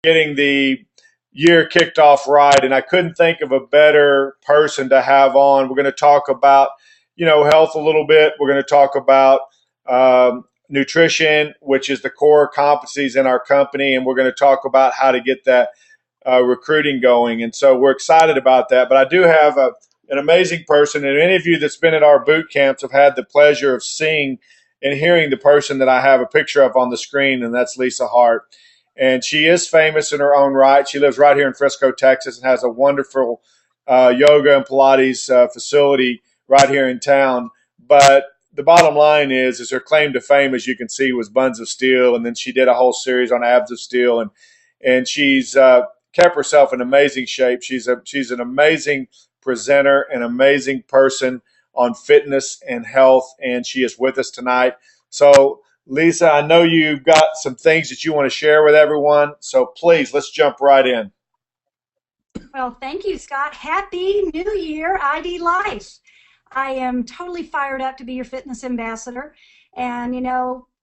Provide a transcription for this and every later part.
getting the year kicked off right. And I couldn't think of a better person to have on. We're going to talk about, health a little bit. We're going to talk about nutrition, which is the core competencies in our company. And we're going to talk about how to get that recruiting going. And so we're excited about that. But I do have an amazing person. And any of you that's been at our boot camps have had the pleasure of seeing and hearing the person that I have a picture of on the screen, and that's Lisa Hart. And she is famous in her own right. She lives right here in Frisco, Texas, and has a wonderful yoga and Pilates facility right here in town. But the bottom line is her claim to fame, as you can see, was Buns of Steel, and then she did a whole series on Abs of Steel, and she's kept herself in amazing shape. She's an amazing presenter, an amazing person on fitness and health, and she is with us tonight. So Lisa, I know you've got some things that you want to share with everyone, so please, let's jump right in. Well, thank you, Scott. Happy New Year, IDLife. I am totally fired up to be your fitness ambassador. And,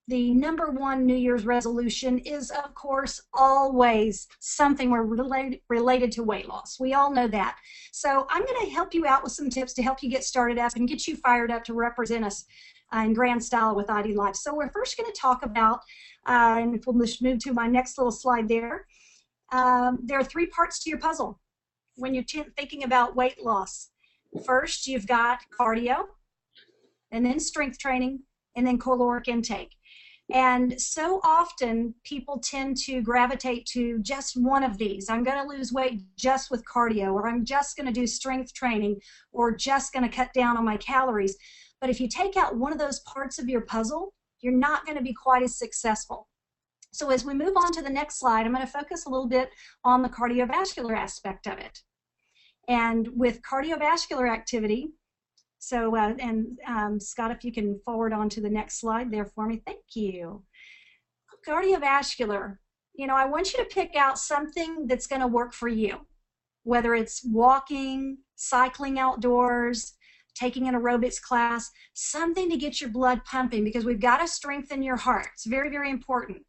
the number one New Year's resolution is, of course, always something related to weight loss. We all know that. So I'm going to help you out with some tips to help you get started up and get you fired up to represent us in grand style with IDLife. So we're first going to talk about, and if we'll just move to my next little slide there are three parts to your puzzle when you're thinking about weight loss. First, you've got cardio, and then strength training, and then caloric intake. And so often people tend to gravitate to just one of these. I'm going to lose weight just with cardio, or I'm just going to do strength training, or just going to cut down on my calories. But if you take out one of those parts of your puzzle, you're not going to be quite as successful. So as we move on to the next slide, I'm going to focus a little bit on the cardiovascular aspect of it. And with cardiovascular activity, so, Scott, if you can forward on to the next slide there for me, thank you. Cardiovascular, I want you to pick out something that's going to work for you, whether it's walking, cycling outdoors, taking an aerobics class, something to get your blood pumping, because we've got to strengthen your heart. It's very, very important.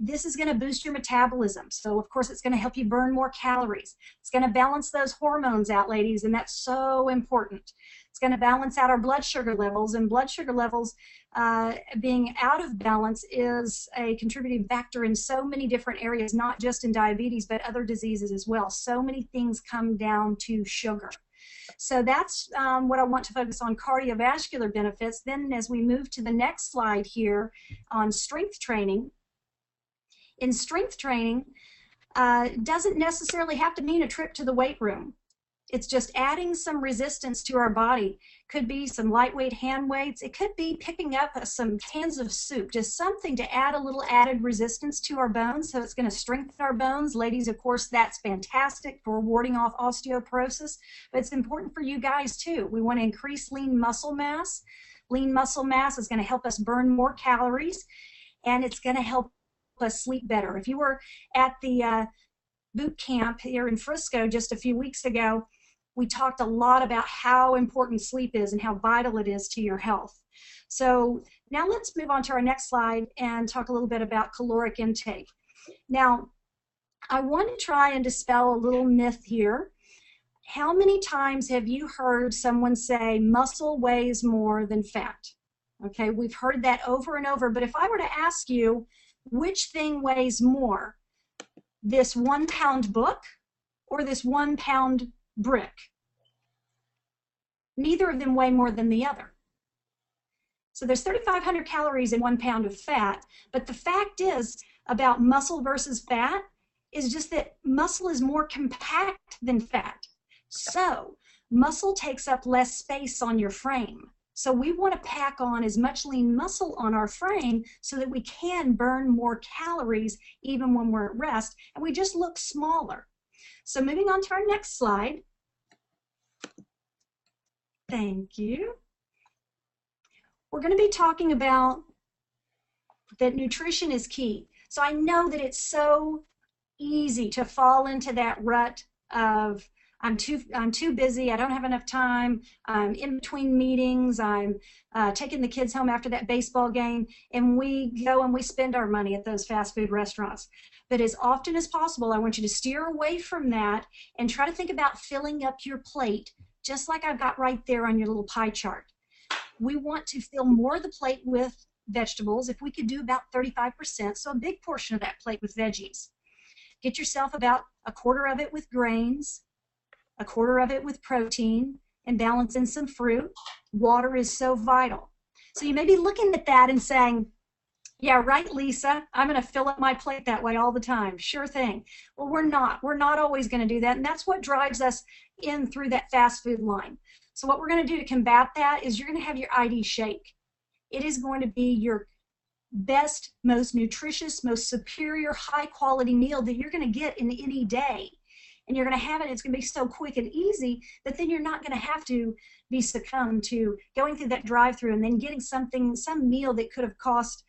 This is going to boost your metabolism. So, of course, it's going to help you burn more calories. It's going to balance those hormones out, ladies, and that's so important. It's going to balance out our blood sugar levels, and blood sugar levels being out of balance is a contributing factor in so many different areas, not just in diabetes, but other diseases as well. So many things come down to sugar. So that's what I want to focus on, cardiovascular benefits. Then as we move to the next slide here on strength training, in strength training, doesn't necessarily have to mean a trip to the weight room. It's just adding some resistance to our body. Could be some lightweight hand weights. It could be picking up some cans of soup, just something to add a little added resistance to our bones, so it's going to strengthen our bones. Ladies, of course, that's fantastic for warding off osteoporosis, but it's important for you guys too. We want to increase lean muscle mass. Lean muscle mass is going to help us burn more calories, and it's going to help us sleep better. If you were at the boot camp here in Frisco just a few weeks ago, we talked a lot about how important sleep is and how vital it is to your health. So now let's move on to our next slide and talk a little bit about caloric intake. Now, I want to try and dispel a little myth here. How many times have you heard someone say muscle weighs more than fat? Okay, we've heard that over and over, but if I were to ask you which thing weighs more, this 1 pound book or this 1 pound brick? Neither of them weigh more than the other. So there's 3,500 calories in 1 pound of fat, but the fact is about muscle versus fat is just that muscle is more compact than fat. So muscle takes up less space on your frame. So we want to pack on as much lean muscle on our frame so that we can burn more calories even when we're at rest, and we just look smaller. So moving on to our next slide. Thank you. We're going to be talking about that nutrition is key. So I know that it's so easy to fall into that rut of I'm too busy, I don't have enough time, I'm in between meetings, I'm taking the kids home after that baseball game, and we go and we spend our money at those fast food restaurants. But as often as possible, I want you to steer away from that and try to think about filling up your plate, just like I've got right there on your little pie chart. We want to fill more of the plate with vegetables. If we could do about 35%, so a big portion of that plate with veggies. Get yourself about a quarter of it with grains, a quarter of it with protein, and balance in some fruit. Water is so vital. So you may be looking at that and saying, yeah, right, Lisa, I'm going to fill up my plate that way all the time. Sure thing. Well, we're not. We're not always going to do that. And that's what drives us in through that fast food line. So what we're going to do to combat that is you're going to have your ID shake. It is going to be your best, most nutritious, most superior, high quality meal that you're going to get in any day. And you're going to have it, it's going to be so quick and easy that then you're not going to have to be succumbed to going through that drive through and then getting something, some meal that could have cost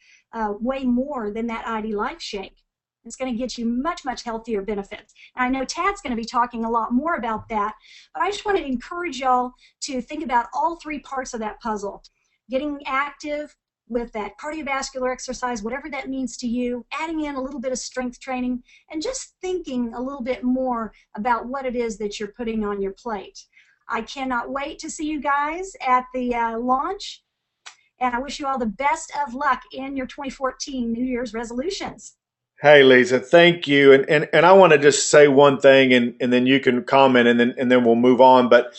way more than that IDLife shake. It's going to get you much, much healthier benefits. And I know Tad's going to be talking a lot more about that, but I just want to encourage y'all to think about all three parts of that puzzle. Getting active with that cardiovascular exercise, whatever that means to you, adding in a little bit of strength training, and just thinking a little bit more about what it is that you're putting on your plate. I cannot wait to see you guys at the launch, and I wish you all the best of luck in your 2014 New Year's resolutions. Hey, Lisa, thank you. And I want to just say one thing, and then you can comment, and then we'll move on. But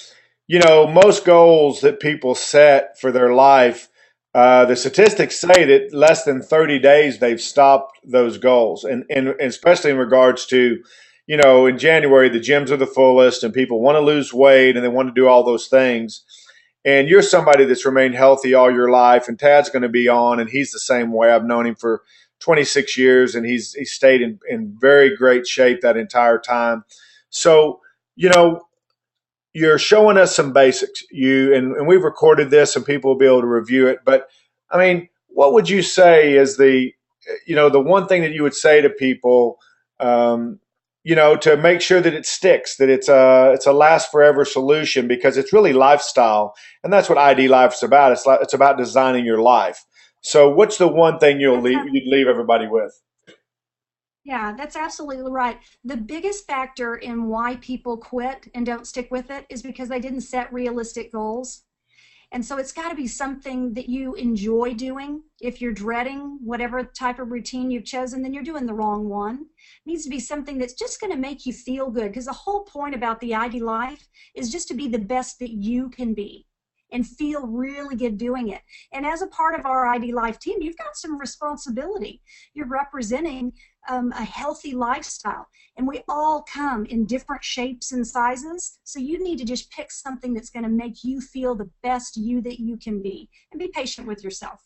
most goals that people set for their life, the statistics say that less than 30 days they've stopped those goals, and especially in regards to, in January the gyms are the fullest, and people want to lose weight and they want to do all those things. And you're somebody that's remained healthy all your life, and Tad's going to be on, and he's the same way. I've known him for 26 years, and he's stayed in very great shape that entire time. So, you know, you're showing us some basics. And we've recorded this, and people will be able to review it. But I mean, what would you say is the one thing that you would say to people, um, to make sure that it sticks, that it's a last forever solution, because it's really lifestyle, and that's what IDLife is about. It's about designing your life. So, what's the one thing That's you'd leave everybody with? Yeah, that's absolutely right. The biggest factor in why people quit and don't stick with it is because they didn't set realistic goals. And so it's got to be something that you enjoy doing. If you're dreading whatever type of routine you've chosen, then you're doing the wrong one. It needs to be something that's just going to make you feel good, because the whole point about the IDLife is just to be the best that you can be and feel really good doing it. And as a part of our IDLife team, you've got some responsibility. You're representing a healthy lifestyle, and we all come in different shapes and sizes. So you need to just pick something that's going to make you feel the best you that you can be, and be patient with yourself.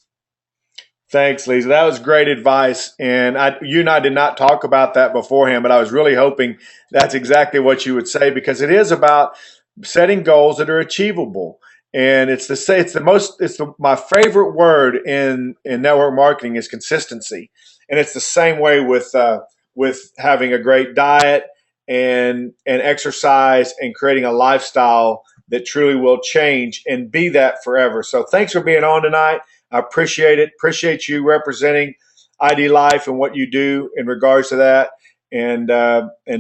Thanks, Lisa. That was great advice. And you and I did not talk about that beforehand, but I was really hoping that's exactly what you would say, because it is about setting goals that are achievable. And my favorite word in network marketing is consistency. And it's the same way with having a great diet and exercise and creating a lifestyle that truly will change and be that forever. So thanks for being on tonight. I appreciate it. Appreciate you representing IDLife and what you do in regards to that, and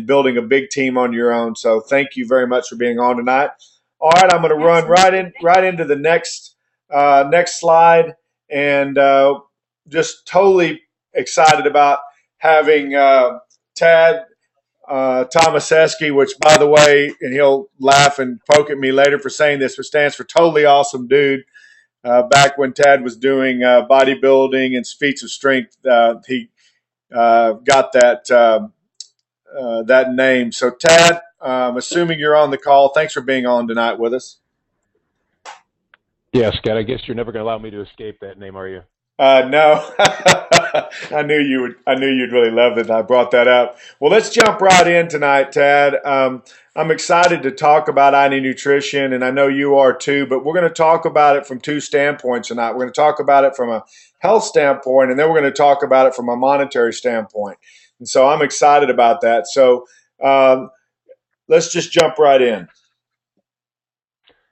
building a big team on your own. So thank you very much for being on tonight. All right, I'm going to run Absolutely. right into the next slide, and just totally excited about having Tad Tomaseski, which, by the way, and he'll laugh and poke at me later for saying this, but stands for totally awesome dude. Back when Tad was doing bodybuilding and feats of strength, he got that name. So, Tad, assuming you're on the call, thanks for being on tonight with us. Yeah, Scott, I guess you're never going to allow me to escape that name, are you? No, I knew you would. I knew you'd really love that I brought that up. Well, let's jump right in tonight, Tad. I'm excited to talk about ID nutrition, and I know you are too. But we're going to talk about it from two standpoints tonight. We're going to talk about it from a health standpoint, and then we're going to talk about it from a monetary standpoint. And so I'm excited about that. So um, let's just jump right in.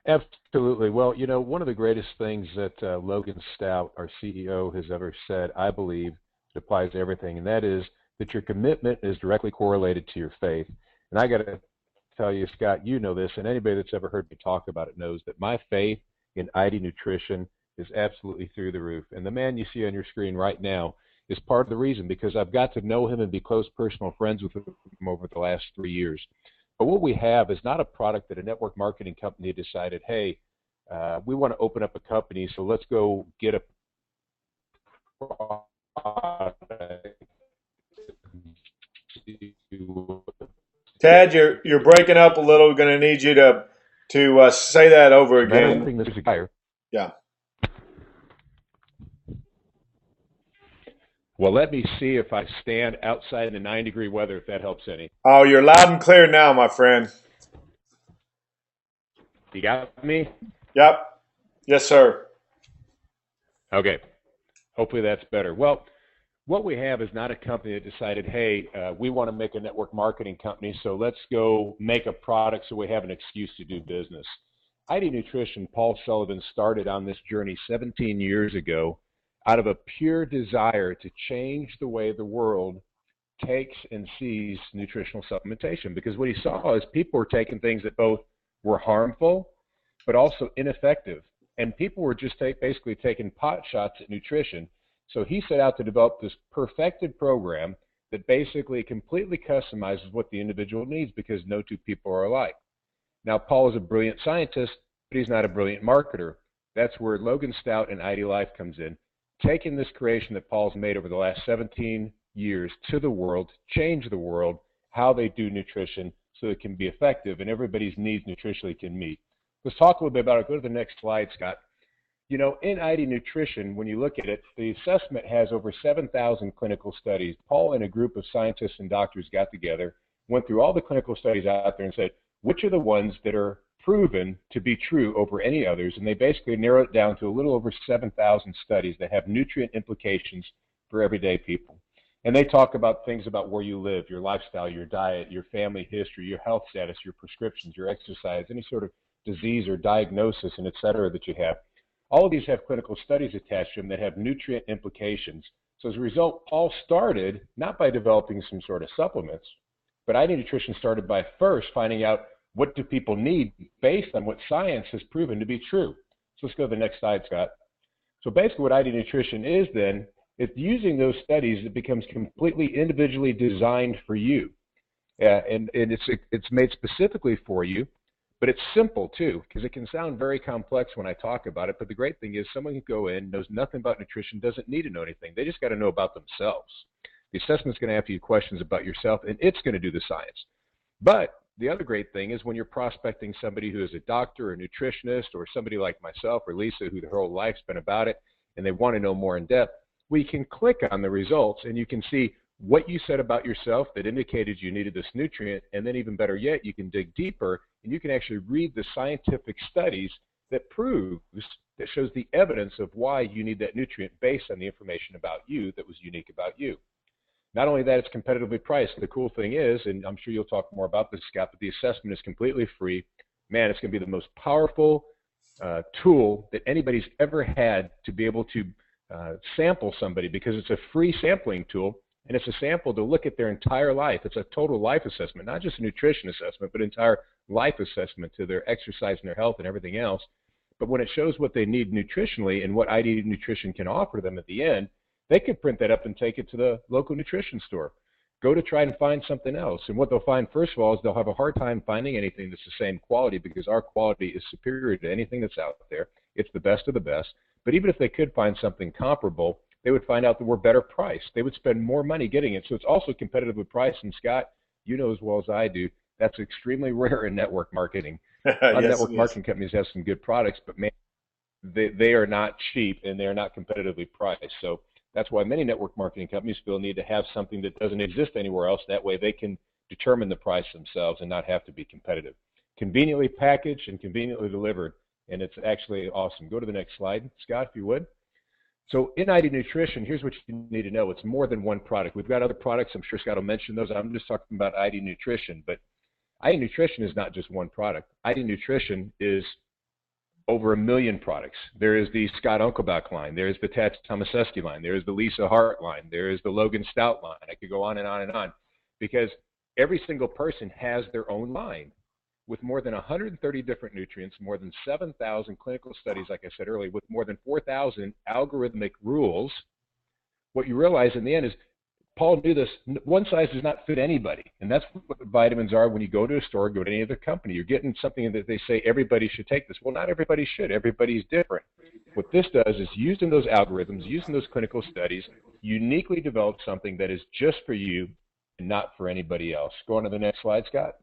Absolutely. Well, one of the greatest things that Logan Stout, our CEO, has ever said, I believe, it applies to everything, and that is that your commitment is directly correlated to your faith. And I got to tell you, Scott, you know this, and anybody that's ever heard me talk about it knows that my faith in ID Nutrition is absolutely through the roof. And the man you see on your screen right now is part of the reason, because I've got to know him and be close personal friends with him over the last 3 years. But what we have is not a product that a network marketing company decided, hey, we want to open up a company, so let's go get a product. Tad, you're breaking up a little. We're going to need you to say that over again. Yeah. Well, let me see if I stand outside in the 9-degree weather, if that helps any. Oh, you're loud and clear now, my friend. You got me? Yep. Yes, sir. Okay. Hopefully that's better. Well, what we have is not a company that decided, hey, we want to make a network marketing company, so let's go make a product so we have an excuse to do business. ID Nutrition, Paul Sullivan started on this journey 17 years ago out of a pure desire to change the way the world takes and sees nutritional supplementation, because what he saw is people were taking things that both were harmful but also ineffective, and people were just basically taking pot shots at nutrition. So he set out to develop this perfected program that basically completely customizes what the individual needs, because no two people are alike. Now, Paul is a brilliant scientist, but he's not a brilliant marketer. That's where Logan Stout and IDLife comes in, taking this creation that Paul's made over the last 17 years to the world, change the world, how they do nutrition so it can be effective and everybody's needs nutritionally can meet. Let's talk a little bit about it. Go to the next slide, Scott. You know, in ID Nutrition, when you look at it, the assessment has over 7,000 clinical studies. Paul and a group of scientists and doctors got together, went through all the clinical studies out there and said, which are the ones that are proven to be true over any others? And they basically narrowed it down to a little over 7,000 studies that have nutrient implications for everyday people. And they talk about things about where you live, your lifestyle, your diet, your family history, your health status, your prescriptions, your exercise, any sort of disease or diagnosis, and et cetera that you have. All of these have clinical studies attached to them that have nutrient implications. So as a result, Paul started not by developing some sort of supplements, but ID Nutrition started by first finding out what do people need based on what science has proven to be true. So let's go to the next slide, Scott. So basically what ID Nutrition is then, is using those studies, it becomes completely individually designed for you. And it's made specifically for you. But it's simple, too, because it can sound very complex when I talk about it. But the great thing is someone can go in, knows nothing about nutrition, doesn't need to know anything. They just got to know about themselves. The assessment's going to ask you questions about yourself, and it's going to do the science. But the other great thing is when you're prospecting somebody who is a doctor or a nutritionist or somebody like myself or Lisa, who their whole life's been about it, and they want to know more in depth, we can click on the results, and you can see what you said about yourself that indicated you needed this nutrient, and then even better yet, you can dig deeper and you can actually read the scientific studies that shows the evidence of why you need that nutrient based on the information about you that was unique about you. Not only that, it's competitively priced. The cool thing is, and I'm sure you'll talk more about this, Scott, but the assessment is completely free. Man, it's going to be the most powerful tool that anybody's ever had to be able to sample somebody, because it's a free sampling tool. And it's a sample to look at their entire life. It's a total life assessment, not just a nutrition assessment, but entire life assessment to their exercise and their health and everything else. But when it shows what they need nutritionally and what ID Nutrition can offer them at the end, they can print that up and take it to the local nutrition store. Go to try and find something else. And what they'll find, first of all, is they'll have a hard time finding anything that's the same quality, because our quality is superior to anything that's out there. It's the best of the best. But even if they could find something comparable, they would find out that we're better priced. They would spend more money getting it. So it's also competitively priced. And Scott, you know as well as I do, that's extremely rare in network marketing. A lot of network marketing companies have some good products, but man, they are not cheap and they are not competitively priced. So that's why many network marketing companies feel need to have something that doesn't exist anywhere else. That way they can determine the price themselves and not have to be competitive. Conveniently packaged and conveniently delivered. And it's actually awesome. Go to the next slide, Scott, if you would. So in ID Nutrition, here's what you need to know. It's more than one product. We've got other products. I'm sure Scott will mention those. I'm just talking about ID Nutrition. But ID Nutrition is not just one product. ID Nutrition is over 1 million products. There is the Scott Unkelbach line. There is the Tad Tomaseski line. There is the Lisa Hart line. There is the Logan Stout line. I could go on and on and on, because every single person has their own line with more than 130 different nutrients, more than 7,000 clinical studies, like I said earlier, with more than 4,000 algorithmic rules. What you realize in the end is, Paul knew this, one size does not fit anybody. And that's what the vitamins are when you go to a store, go to any other company. You're getting something that they say everybody should take this. Well, not everybody should. Everybody's different. What this does is, using those algorithms, using those clinical studies, uniquely develop something that is just for you and not for anybody else. Go on to the next slide, Scott.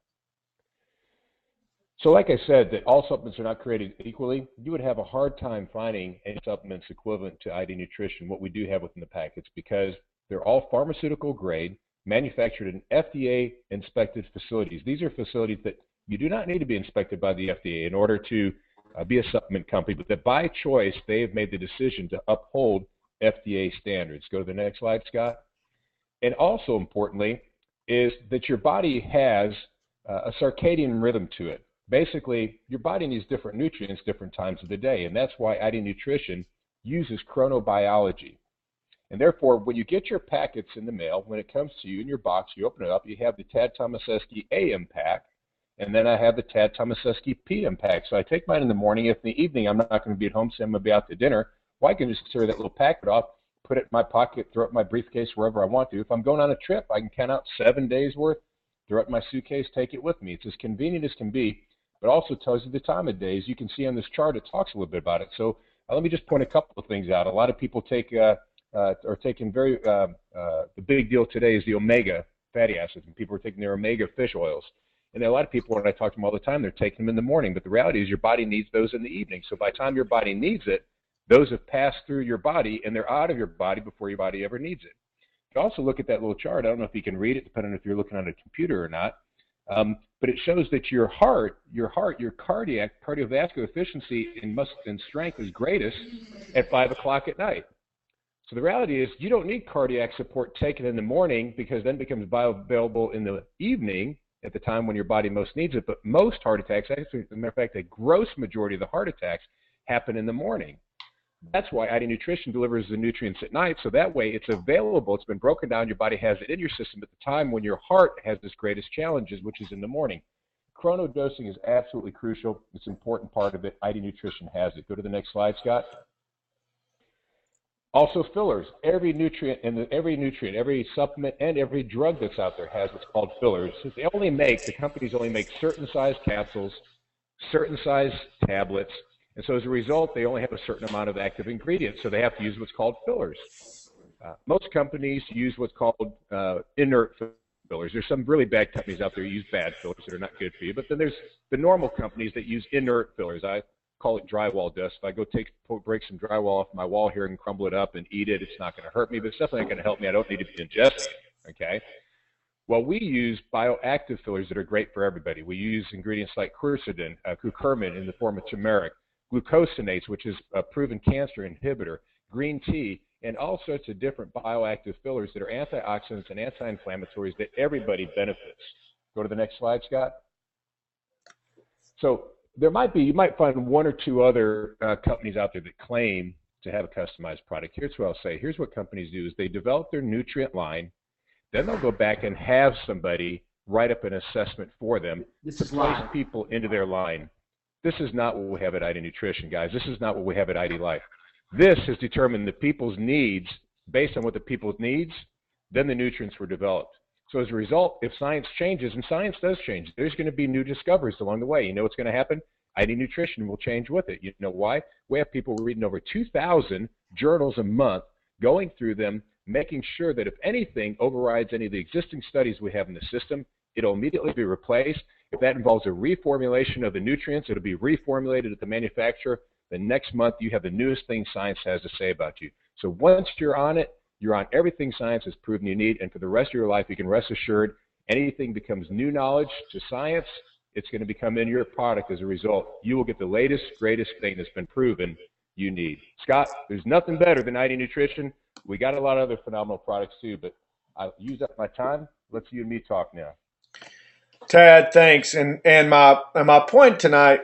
So like I said, that all supplements are not created equally. You would have a hard time finding any supplements equivalent to ID Nutrition, what we do have within the packets, because they're all pharmaceutical grade, manufactured in FDA inspected facilities. These are facilities that you do not need to be inspected by the FDA in order to be a supplement company, but that by choice, they have made the decision to uphold FDA standards. Go to the next slide, Scott. And also importantly is that your body has a circadian rhythm to it. Basically, your body needs different nutrients different times of the day, and that's why ID Nutrition uses chronobiology. And therefore, when you get your packets in the mail, when it comes to you in your box, you open it up, you have the Tad Tomaseski AM pack, and then I have the Tad Tomaseski PM pack. So I take mine in the morning. If in the evening I'm not going to be at home, say I'm going to be out to dinner, well, I can just tear that little packet off, put it in my pocket, throw it in my briefcase wherever I want to. If I'm going on a trip, I can count out 7 days worth, throw it in my suitcase, take it with me. It's as convenient as can be, but also tells you the time of day. As you can see on this chart, it talks a little bit about it. So let me just point a couple of things out. A lot of people are taking the big deal today is the omega fatty acids, and people are taking their omega fish oils. And there are a lot of people, when I talk to them all the time, they're taking them in the morning, but the reality is your body needs those in the evening. So by the time your body needs it, those have passed through your body and they're out of your body before your body ever needs it. You can also look at that little chart. I don't know if you can read it, depending on if you're looking on a computer or not. But it shows that your cardiovascular efficiency and strength is greatest at 5 o'clock at night. So the reality is, you don't need cardiac support taken in the morning, because then it becomes bioavailable in the evening at the time when your body most needs it. But most heart attacks, actually, as a matter of fact, a gross majority of the heart attacks happen in the morning. That's why ID Nutrition delivers the nutrients at night, so that way it's available. It's been broken down. Your body has it in your system at the time when your heart has its greatest challenges, which is in the morning. Chrono dosing is absolutely crucial. It's an important part of it. ID Nutrition has it. Go to the next slide, Scott. Also, fillers. Every nutrient, every supplement, and every drug that's out there has what's called fillers. The companies only make certain size capsules, certain size tablets, and so as a result, they only have a certain amount of active ingredients, so they have to use what's called fillers. Most companies use what's called inert fillers. There's some really bad companies out there who use bad fillers that are not good for you, but then there's the normal companies that use inert fillers. I call it drywall dust. If I go break some drywall off my wall here and crumble it up and eat it, it's not going to hurt me, but it's definitely not going to help me. I don't need to be ingesting it, okay? Well, we use bioactive fillers that are great for everybody. We use ingredients like quercetin, curcumin in the form of turmeric, glucosinates, which is a proven cancer inhibitor, green tea, and all sorts of different bioactive fillers that are antioxidants and anti-inflammatories that everybody benefits. Go to the next slide, Scott. So you might find one or two other companies out there that claim to have a customized product. Here's what I'll say. Here's what companies do is they develop their nutrient line, then they'll go back and have somebody write up an assessment for them to place people into their line. This is not what we have at ID Nutrition, guys. This is not what we have at IDLife. This has determined the people's needs. Based on what the people's needs, then the nutrients were developed. So as a result, if science changes, and science does change, there's going to be new discoveries along the way. You know what's going to happen? ID Nutrition will change with it. You know why? We have people reading over 2,000 journals a month, going through them, making sure that if anything overrides any of the existing studies we have in the system, it'll immediately be replaced. If that involves a reformulation of the nutrients, it'll be reformulated at the manufacturer. The next month, you have the newest thing science has to say about you. So once you're on it, you're on everything science has proven you need, and for the rest of your life, you can rest assured anything becomes new knowledge to science, it's going to become in your product as a result. You will get the latest, greatest thing that's been proven you need. Scott, there's nothing better than ID Nutrition. We got a lot of other phenomenal products too, but I've used up my time. Let's you and me talk now. Tad, thanks. And my point tonight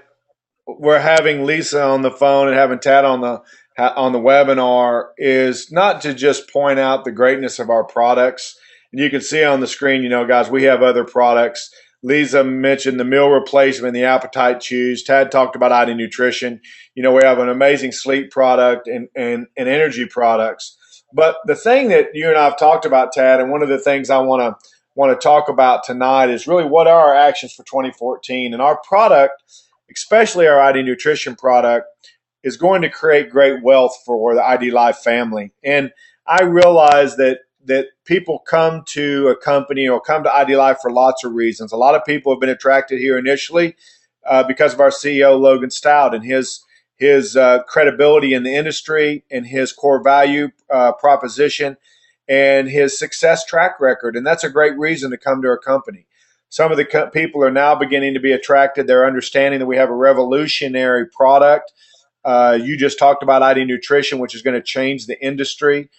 we're having Lisa on the phone and having Tad on the webinar is not to just point out the greatness of our products. And you can see on the screen, guys, we have other products. Lisa mentioned the meal replacement, the appetite chews. Tad talked about ID Nutrition. We have an amazing sleep product and energy products. But the thing that you and I have talked about, Tad, and one of the things I want to talk about tonight is really what are our actions for 2014, and our product, especially our ID Nutrition product, is going to create great wealth for the IDLife family. And I realize that people come to a company or come to IDLife for lots of reasons. A lot of people have been attracted here initially because of our CEO Logan Stout and his credibility in the industry and his core value proposition and his success track record. And that's a great reason to come to our company. Some of the people are now beginning to be attracted. They're understanding that we have a revolutionary product. You just talked about ID Nutrition, which is going to change the industry.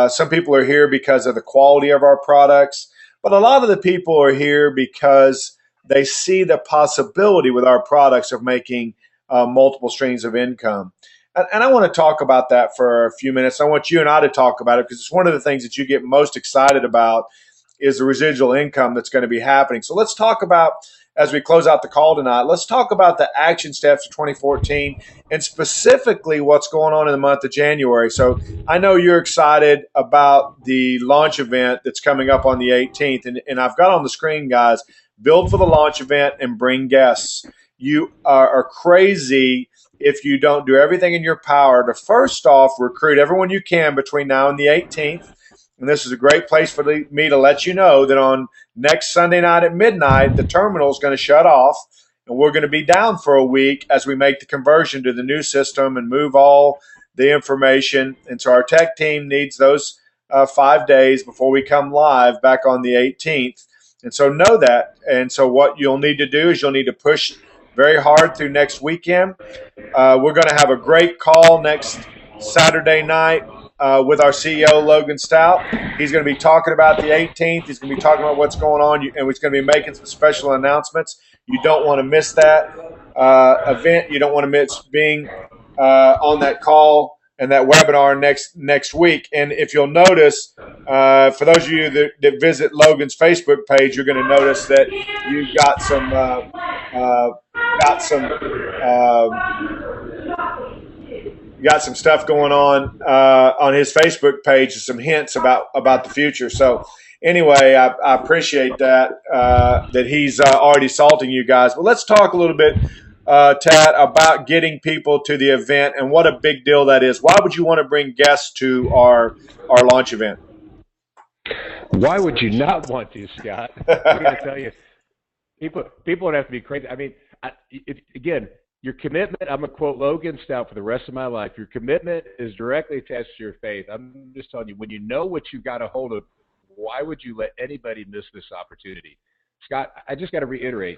Some people are here because of the quality of our products, but a lot of the people are here because they see the possibility with our products of making multiple streams of income. And I want to talk about that for a few minutes. I want you and I to talk about it because it's one of the things that you get most excited about is the residual income that's going to be happening. So let's talk about, as we close out the call tonight, let's talk about the action steps for 2014 and specifically what's going on in the month of January. So I know you're excited about the launch event that's coming up on the 18th. And I've got on the screen, guys, build for the launch event and bring guests. You are crazy if you don't do everything in your power to first off recruit everyone you can between now and the 18th. And this is a great place for me to let you know that on next Sunday night at midnight, the terminal is going to shut off and we're going to be down for a week as we make the conversion to the new system and move all the information. And so our tech team needs those 5 days before we come live back on the 18th. And so know that. And so what you'll need to do is you'll need to push very hard through next weekend. We're going to have a great call next Saturday night with our CEO, Logan Stout. He's going to be talking about the 18th. He's going to be talking about what's going on, and he's going to be making some special announcements. You don't want to miss that event. You don't want to miss being on that call and that webinar next week. And if you'll notice, for those of you that visit Logan's Facebook page, you're going to notice that you've got some got some stuff going on his Facebook page, some hints about the future. So anyway, I appreciate that he's already salting you guys. But let's talk a little bit, Tad, about getting people to the event and what a big deal that is. Why would you want to bring guests to our launch event? Why would you not want to, Scott? I'm going to tell you, people would have to be crazy. I mean, again, your commitment, I'm going to quote Logan Stout for the rest of my life. Your commitment is directly attached to your faith. I'm just telling you, when you know what you've got a hold of, why would you let anybody miss this opportunity? Scott, I just got to reiterate,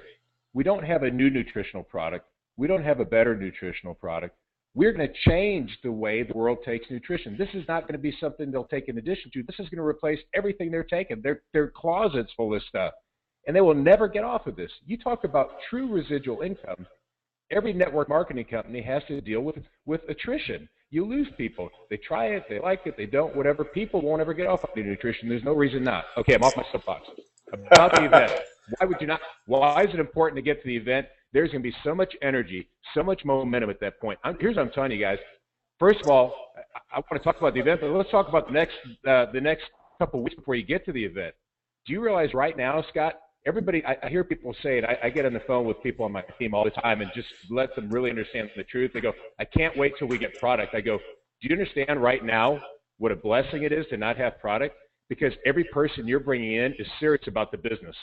we don't have a new nutritional product. We don't have a better nutritional product. We're going to change the way the world takes nutrition. This is not going to be something they'll take in addition to. This is going to replace everything they're taking. Their closets full of stuff, and they will never get off of this. You talk about true residual income. Every network marketing company has to deal with attrition. You lose people. They try it, they like it, they don't, whatever. People won't ever get off of nutrition. There's no reason not. Okay, I'm off my soapbox. About the event. Why would you not? Why is it important to get to the event? There's going to be so much energy, so much momentum at that point. Here's what I'm telling you guys. First of all, I want to talk about the event, but let's talk about the next couple of weeks before you get to the event. Do you realize right now, Scott, everybody, I hear people say it. I get on the phone with people on my team all the time and just let them really understand the truth. They go, I can't wait till we get product. I go, do you understand right now what a blessing it is to not have product? Because every person you're bringing in is serious about the business.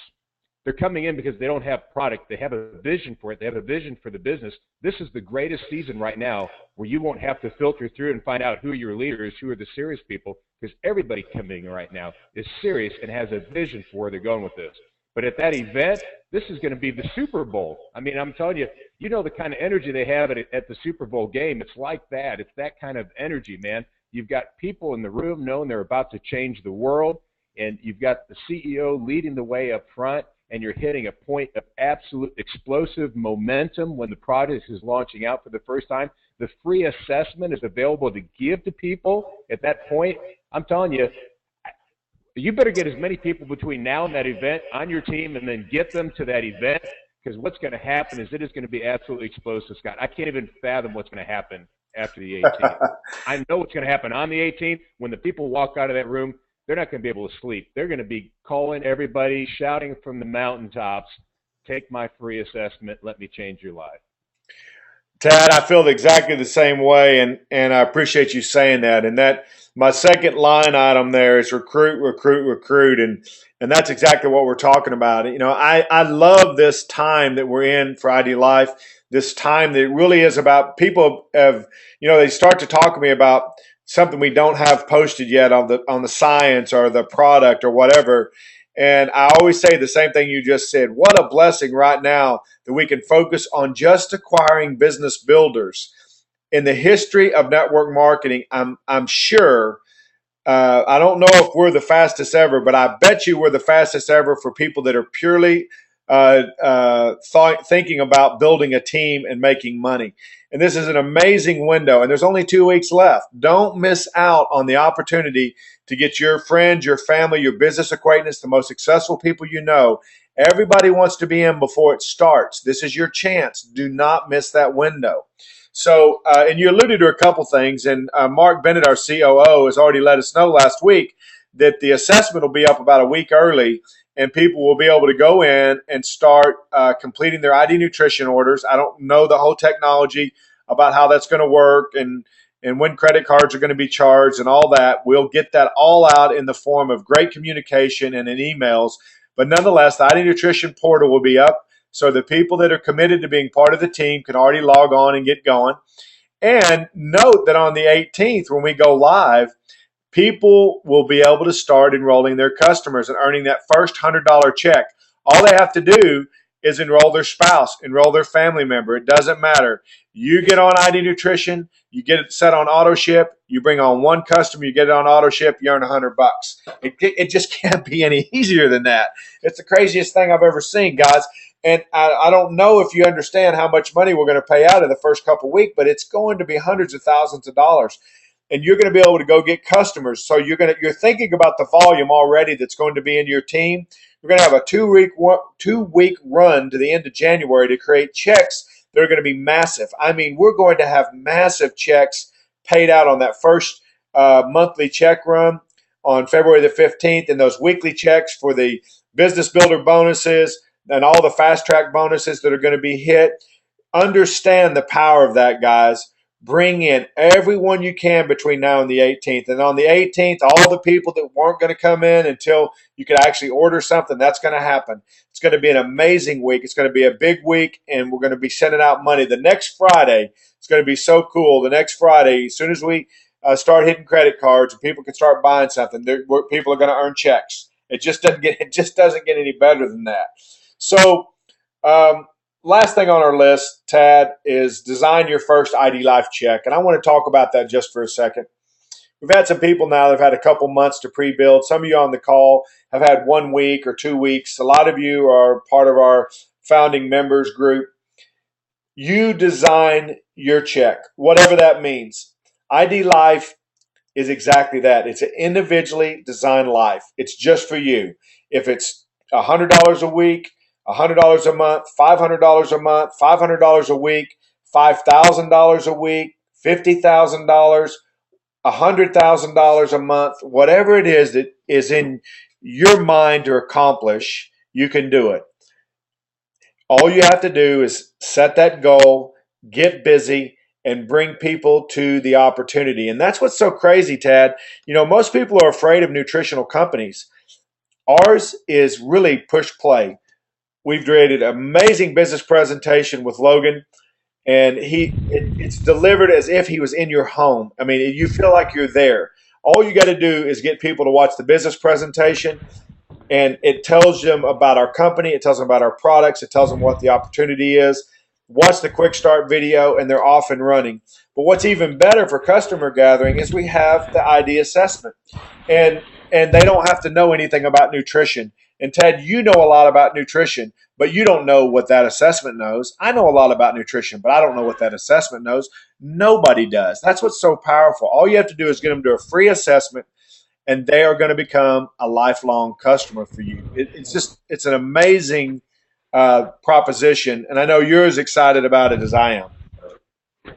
They're coming in because they don't have product. They have a vision for it. They have a vision for the business. This is the greatest season right now where you won't have to filter through and find out who your leaders, who are the serious people, because everybody coming in right now is serious and has a vision for where they're going with this. But at that event, this is going to be the Super Bowl. I mean, I'm telling you, you know the kind of energy they have at the Super Bowl game. It's like that. It's that kind of energy, man. You've got people in the room knowing they're about to change the world, and you've got the CEO leading the way up front. and you're hitting a point of absolute explosive momentum when the product is launching out for the first time, the free assessment is available to give to people at that point. I'm telling you, you better get as many people between now and that event on your team and then get them to that event, because what's going to happen is it is going to be absolutely explosive, Scott. I can't even fathom what's going to happen after the 18th. I know what's going to happen on the 18th. When the people walk out of that room, they're not going to be able to sleep. They're going to be calling everybody, shouting from the mountaintops, take my free assessment, let me change your life. Tad, I feel exactly the same way, and I appreciate you saying that. And that my second line item there is recruit, recruit, recruit, and that's exactly what we're talking about. You know, I love this time that we're in for IDLife. This time that really is about people have, you know, they start to talk to me about something we don't have posted yet on the science or the product or whatever. And I always say the same thing you just said. What a blessing right now that we can focus on just acquiring business builders. In the history of network marketing, I'm sure, I don't know if we're the fastest ever, but I bet you we're the fastest ever for people that are purely thinking about building a team and making money. And this is an amazing window, and there's only 2 weeks left. Don't miss out on the opportunity to get your friends, your family, your business acquaintance, the most successful people you know. Everybody wants to be in before it starts. This is your chance. Do not miss that window. So, and you alluded to a couple things, and Mark Bennett, our COO, has already let us know last week that the assessment will be up about a week early, and people will be able to go in and start completing their ID nutrition orders. I don't know the whole technology about how that's going to work and when credit cards are going to be charged and all that. We'll get that all out in the form of great communication and in emails. But nonetheless, the ID nutrition portal will be up, so the people that are committed to being part of the team can already log on and get going. And note that on the 18th, when we go live, people will be able to start enrolling their customers and earning that first $100 check. All they have to do is enroll their spouse, enroll their family member. It doesn't matter. You get on ID Nutrition, you get it set on auto ship, you bring on one customer, you get it on auto ship, you earn $100. It just can't be any easier than that. It's the craziest thing I've ever seen, guys. And I don't know if you understand how much money we're going to pay out in the first couple of weeks, but it's going to be hundreds of thousands of dollars. And you're going to be able to go get customers. So you're thinking about the volume already that's going to be in your team. We're going to have a two-week run to the end of January to create checks that are going to be massive. I mean, we're going to have massive checks paid out on that first monthly check run on February the 15th, and those weekly checks for the business builder bonuses and all the fast track bonuses that are going to be hit. Understand the power of that, guys. Bring in everyone you can between now and the 18th. And on the 18th, all the people that weren't going to come in until you could actually order something, that's going to happen. It's going to be an amazing week. It's going to be a big week, and we're going to be sending out money. The next Friday, it's going to be so cool. The next Friday, as soon as we start hitting credit cards and people can start buying something, people are going to earn checks. It just doesn't get any better than that. So, last thing on our list, Tad, is design your first IDLife check. And I want to talk about that just for a second. We've had some people now that have had a couple months to pre-build. Some of you on the call have had 1 week or 2 weeks. A lot of you are part of our founding members group. You design your check, whatever that means. IDLife is exactly that. It's an individually designed life. It's just for you. If it's $100 a week, $100 a month, $500 a month, $500 a week, $5,000 a week, $50,000, $100,000 a month, whatever it is that is in your mind to accomplish, you can do it. All you have to do is set that goal, get busy, and bring people to the opportunity. And that's what's so crazy, Tad. You know, most people are afraid of nutritional companies. Ours is really push play. We've created an amazing business presentation with Logan, and it's delivered as if he was in your home. I mean, you feel like you're there. All you got to do is get people to watch the business presentation, and it tells them about our company. It tells them about our products. It tells them what the opportunity is. Watch the quick start video, and they're off and running. But what's even better for customer gathering is we have the ID assessment, and they don't have to know anything about nutrition. And Ted, you know a lot about nutrition, but you don't know what that assessment knows. I know a lot about nutrition, but I don't know what that assessment knows. Nobody does. That's what's so powerful. All you have to do is get them to a free assessment, and they are going to become a lifelong customer for you. It's an amazing proposition, and I know you're as excited about it as I am.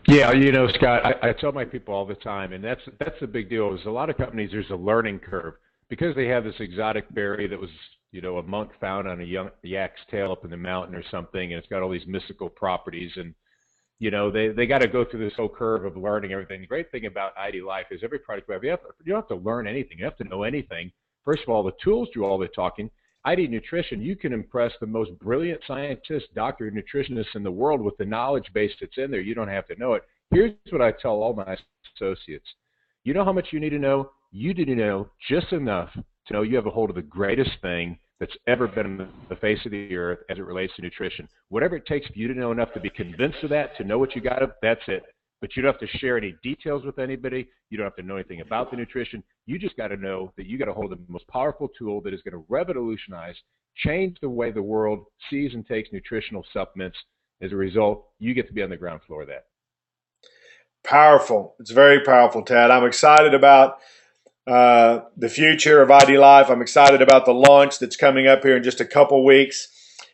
Yeah, Scott, I tell my people all the time, and that's the big deal. Is a lot of companies there's a learning curve because they have this exotic berry that was a monk found on a young yak's tail up in the mountain or something, and it's got all these mystical properties, and they got to go through this whole curve of learning everything. The great thing about IDLife is every product we have, you don't have to learn anything, you have to know anything. First of all, the tools do all the talking. ID Nutrition, you can impress the most brilliant scientists, doctor, nutritionists in the world with the knowledge base that's in there. You don't have to know it. Here's what I tell all my associates. You know how much you need to know? You need to know just enough to know you have a hold of the greatest thing that's ever been on the face of the earth as it relates to nutrition. Whatever it takes for you to know enough to be convinced of that, to know what you got, that's it. But you don't have to share any details with anybody. You don't have to know anything about the nutrition. You just got to know that you got a hold of the most powerful tool that is going to revolutionize, change the way the world sees and takes nutritional supplements. As a result, you get to be on the ground floor of that. Powerful. It's very powerful, Ted. I'm excited about the future of IDLife. I'm excited about the launch that's coming up here in just a couple weeks.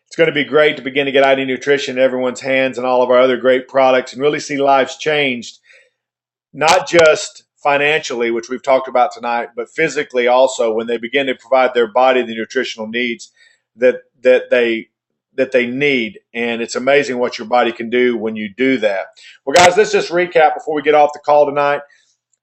It's going to be great to begin to get ID Nutrition in everyone's hands and all of our other great products and really see lives changed, not just financially, which we've talked about tonight, but physically also when they begin to provide their body the nutritional needs that they need. And it's amazing what your body can do when you do that. Well, guys, let's just recap before we get off the call tonight.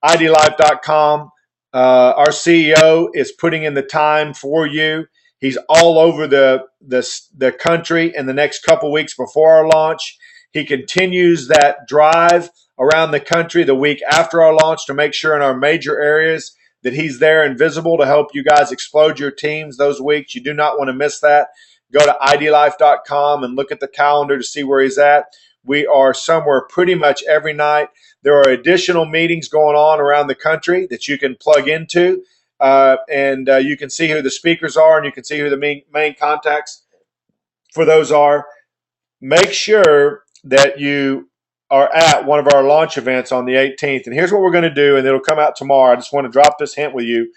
IDLife.com. Our CEO is putting in the time for you. He's all over the country in the next couple weeks before our launch. He continues that drive around the country the week after our launch to make sure in our major areas that he's there and visible to help you guys explode your teams those weeks. You do not want to miss that. Go to IDLife.com and look at the calendar to see where he's at. We are somewhere pretty much every night. There are additional meetings going on around the country that you can plug into, and you can see who the speakers are, and you can see who the main contacts for those are. Make sure that you are at one of our launch events on the 18th. And here's what we're going to do, and it'll come out tomorrow. I just want to drop this hint with you.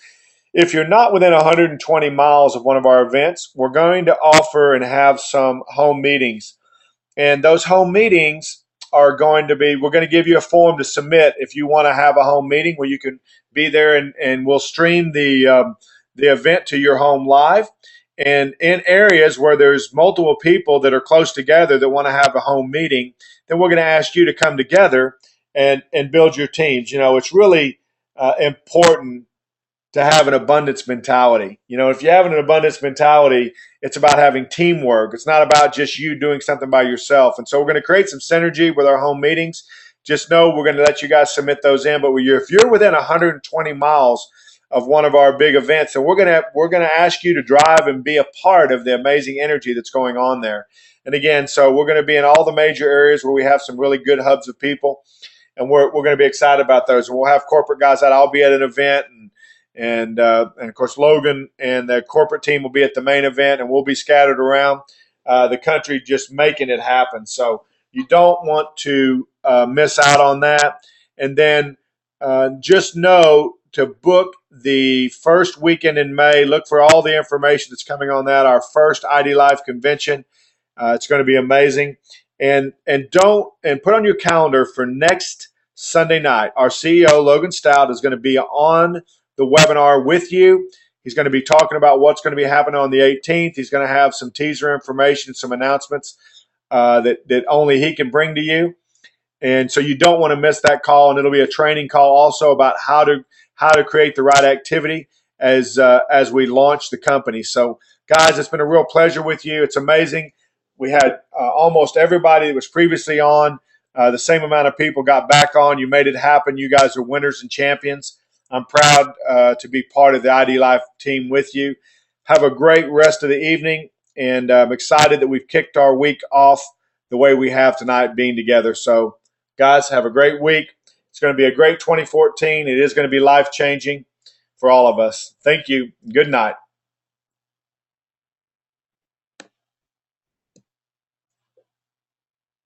If you're not within 120 miles of one of our events, we're going to offer and have some home meetings. And those home meetings are going to be, we're going to give you a form to submit if you want to have a home meeting where you can be there, and we'll stream the event to your home live. And in areas where there's multiple people that are close together that want to have a home meeting, then we're going to ask you to come together and build your teams. It's really important to have an abundance mentality. If you have an abundance mentality, it's about having teamwork. It's not about just you doing something by yourself. And so we're going to create some synergy with our home meetings. Just know we're going to let you guys submit those in. But if you're within 120 miles of one of our big events, and we're going to ask you to drive and be a part of the amazing energy that's going on there. And again, so we're going to be in all the major areas where we have some really good hubs of people, and we're going to be excited about those. And we'll have corporate guys out. I'll be at an event, and of course Logan and the corporate team will be at the main event, and we'll be scattered around the country just making it happen. So you don't want to miss out on that. And then just know to book the first weekend in May. Look for all the information that's coming on that. Our first IDLife convention. It's going to be amazing. And put on your calendar for next Sunday night. Our CEO Logan Stout is going to be on the webinar with you. He's going to be talking about what's going to be happening on the 18th. He's going to have some teaser information, some announcements that only he can bring to you. And so you don't want to miss that call. And it'll be a training call also about how to create the right activity as we launch the company. So guys, it's been a real pleasure with you. It's amazing. We had almost everybody that was previously on. The same amount of people got back on. You made it happen. You guys are winners and champions. I'm proud to be part of the IDLife team with you. Have a great rest of the evening, and I'm excited that we've kicked our week off the way we have tonight being together. So, guys, have a great week. It's going to be a great 2014. It is going to be life-changing for all of us. Thank you. Good night.